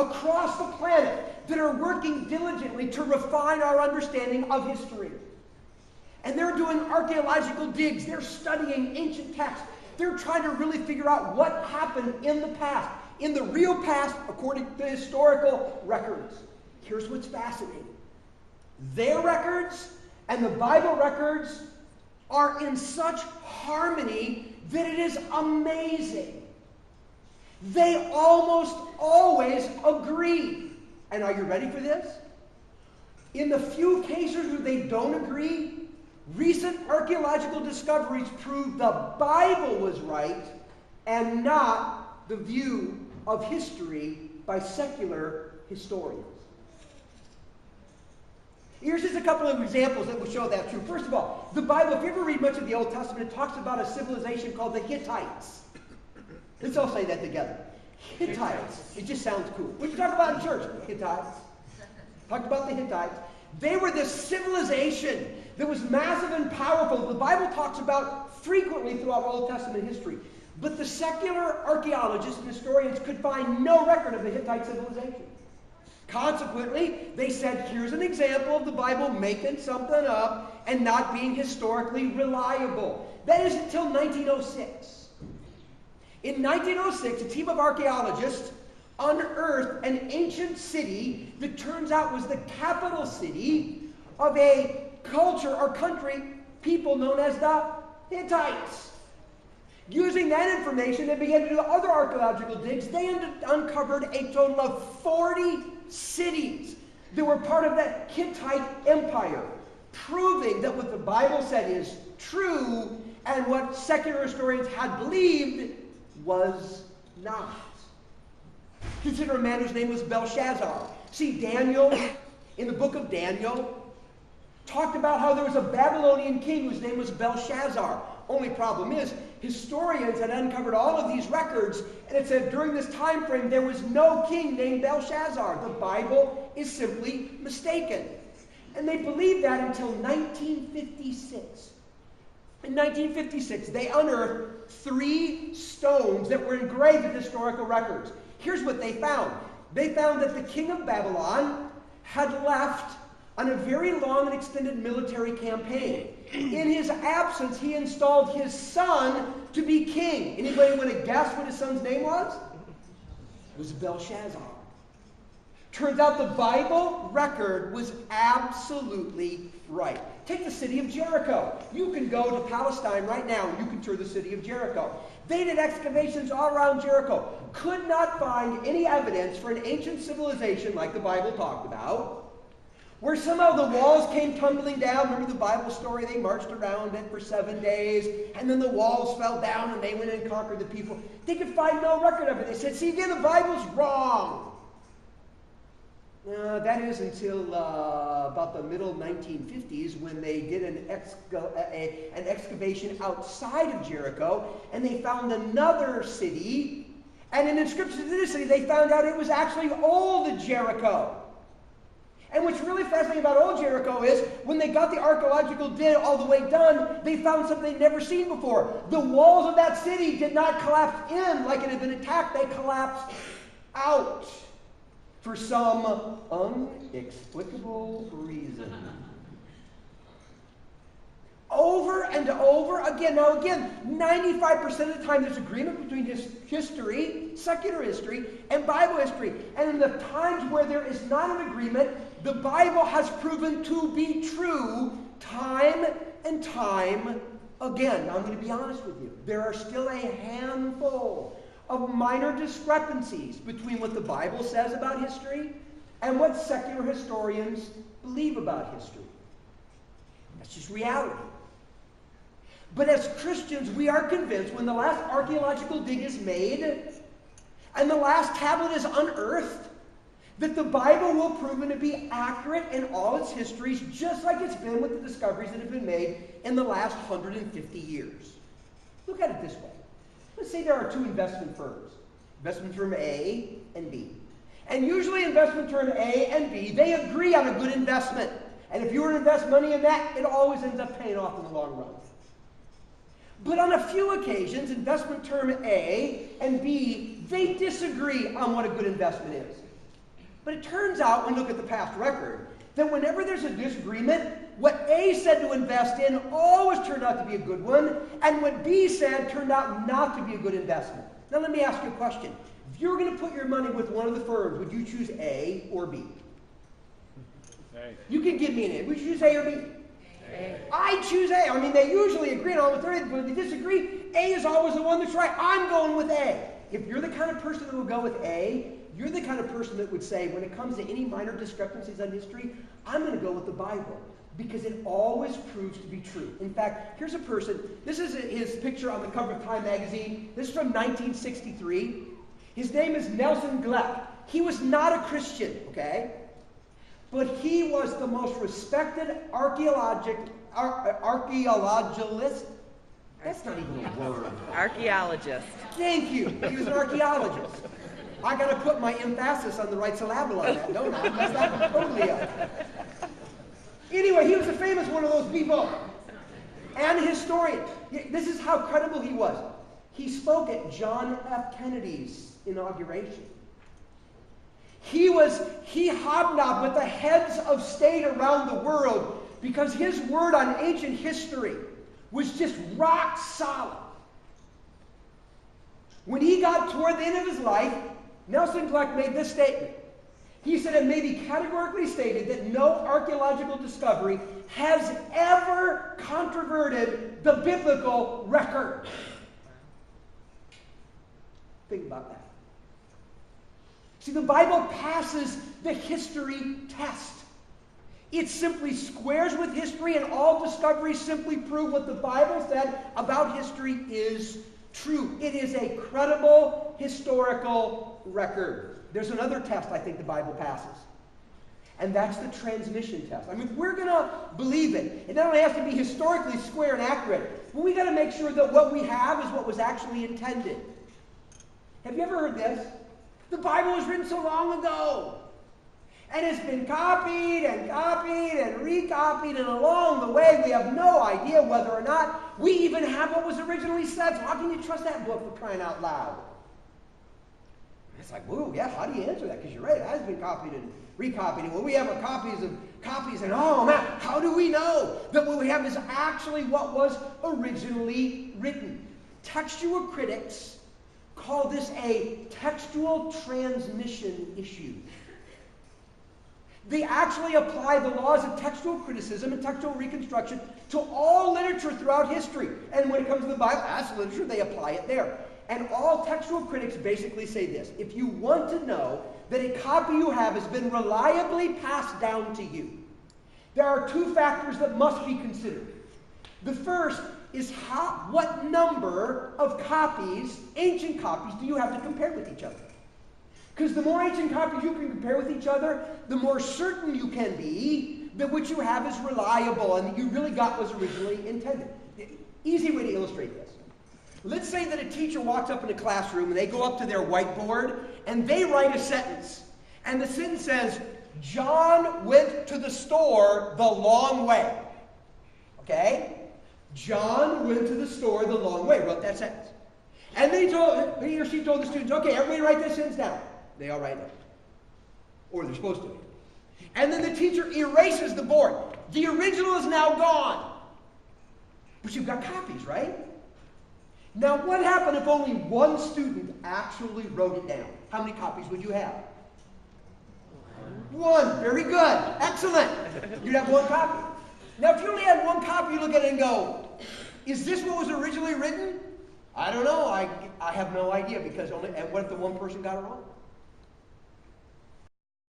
across the planet that are working diligently to refine our understanding of history. And they're doing archaeological digs. They're studying ancient texts. They're trying to really figure out what happened in the past, in the real past, according to historical records. Here's what's fascinating. Their records and the Bible records are in such harmony that it is amazing. They almost always agree. And are you ready for this? In the few cases where they don't agree, recent archaeological discoveries prove the Bible was right and not the view of history by secular historians. Here's just a couple of examples that will show that true. First of all, the Bible, if you ever read much of the Old Testament, it talks about a civilization called the Hittites. Let's all say that together. Hittites. It just sounds cool. What do you talk about in church? Hittites. Talked about the Hittites. They were this civilization that was massive and powerful. The Bible talks about frequently throughout Old Testament history. But the secular archaeologists and historians could find no record of the Hittite civilization. Consequently, they said, here's an example of the Bible making something up and not being historically reliable. That is until 1906. In 1906, a team of archaeologists unearthed an ancient city that turns out was the capital city of a culture or country, people known as the Hittites. Using that information, they began to do other archaeological digs. They uncovered a total of 40 cities that were part of that Hittite empire, proving that what the Bible said is true and what secular historians had believed was not. Consider a man whose name was Belshazzar. See, Daniel, in the book of Daniel, talked about how there was a Babylonian king whose name was Belshazzar. Only problem is, historians had uncovered all of these records, and it said during this time frame there was no king named Belshazzar. The Bible is simply mistaken. And they believed that until 1956. In 1956, they unearthed 3 stones that were engraved in historical records. Here's what they found. They found that the king of Babylon had left on a very long and extended military campaign. In his absence, he installed his son to be king. Anybody want to guess what his son's name was? It was Belshazzar. Turns out the Bible record was absolutely right. Take the city of Jericho. You can go to Palestine right now and you can tour the city of Jericho. They did excavations all around Jericho. Could not find any evidence for an ancient civilization like the Bible talked about, where somehow the walls came tumbling down. Remember the Bible story? They marched around it for 7 days, and then the walls fell down, and they went and conquered the people. They could find no record of it. They said, see, again, the Bible's wrong. That is until about the middle 1950s when they did an excavation outside of Jericho, and they found another city, and in inscriptions to this city, they found out it was actually old Jericho. And what's really fascinating about old Jericho is when they got the archaeological dig all the way done, they found something they'd never seen before. The walls of that city did not collapse in like it had been attacked. They collapsed out for some inexplicable reason. Over and over again. Now again, 95% of the time there's agreement between history, secular history, and Bible history. And in the times where there is not an agreement, the Bible has proven to be true time and time again. Now I'm going to be honest with you. There are still a handful of minor discrepancies between what the Bible says about history and what secular historians believe about history. That's just reality. But as Christians, we are convinced when the last archaeological dig is made and the last tablet is unearthed, that the Bible will prove to be accurate in all its histories, just like it's been with the discoveries that have been made in the last 150 years. Look at it this way. Let's say there are 2 investment firms, investment firm A and B. And usually investment firm A and B, they agree on a good investment. And if you were to invest money in that, it always ends up paying off in the long run. But on a few occasions, investment term A and B, they disagree on what a good investment is. But it turns out, when you look at the past record, that whenever there's a disagreement, what A said to invest in always turned out to be a good one, and what B said turned out not to be a good investment. Now let me ask you a question. If you were going to put your money with one of the firms, would you choose A or B? A. You can give me an A. Would you choose A or B? A. I choose A. I mean, they usually agree on almost everything, but if they disagree, A is always the one that's right. I'm going with A. If you're the kind of person that will go with A, you're the kind of person that would say, when it comes to any minor discrepancies on history, I'm going to go with the Bible, because it always proves to be true. In fact, here's a person. This is his picture on the cover of Time magazine. This is from 1963. His name is Nelson Glueck. He was not a Christian, okay? But he was the most respected archaeologist. That's not even a word. Archaeologist. Thank you. He was an archaeologist. I got to put my emphasis on the right syllable on that, don't I? Because that's totally up. Anyway, he was a famous one of those people. And a historian. This is how credible he was. He spoke at John F. Kennedy's inauguration. He hobnobbed with the heads of state around the world because his word on ancient history was just rock solid. When he got toward the end of his life, Nelson Glueck made this statement. He said it may be categorically stated that no archaeological discovery has ever controverted the biblical record. Think about that. See, the Bible passes the history test. It simply squares with history, and all discoveries simply prove what the Bible said about history is true. It is a credible historical record. There's another test I think the Bible passes, and that's the transmission test. I mean, if we're going to believe it, it not only has to be historically square and accurate, but we got to make sure that what we have is what was actually intended. Have you ever heard this? The Bible was written so long ago, and it's been copied and copied and recopied, and along the way we have no idea whether or not we even have what was originally said. So how can you trust that book, for crying out loud? It's like, whoa, yeah, how do you answer that? Because you're right, it has been copied and recopied. And what we have are copies of copies, and oh man, how do we know that what we have is actually what was originally written? Textual critics call this a textual transmission issue. They actually apply the laws of textual criticism and textual reconstruction to all literature throughout history. And when it comes to the Bible, as literature, they apply it there. And all textual critics basically say this: if you want to know that a copy you have has been reliably passed down to you, there are two factors that must be considered. The first is what number of copies, ancient copies, do you have to compare with each other? Because the more ancient copies you can compare with each other, the more certain you can be that what you have is reliable and that you really got what was originally intended. Easy way to illustrate this. Let's say that a teacher walks up in a classroom and they go up to their whiteboard and they write a sentence. And the sentence says, John went to the store the long way. Okay? John went to the store the long way. Wrote that sentence. And then he or she told the students, okay, everybody write this sentence down. They all write it. Or they're supposed to. And then the teacher erases the board. The original is now gone. But you've got copies, right? Now, what happened if only one student actually wrote it down? How many copies would you have? One. Very good. Excellent. You'd have one copy. Now, if you only had one copy, you look at it and go, is this what was originally written? I don't know. I have no idea, because and what if the one person got it wrong?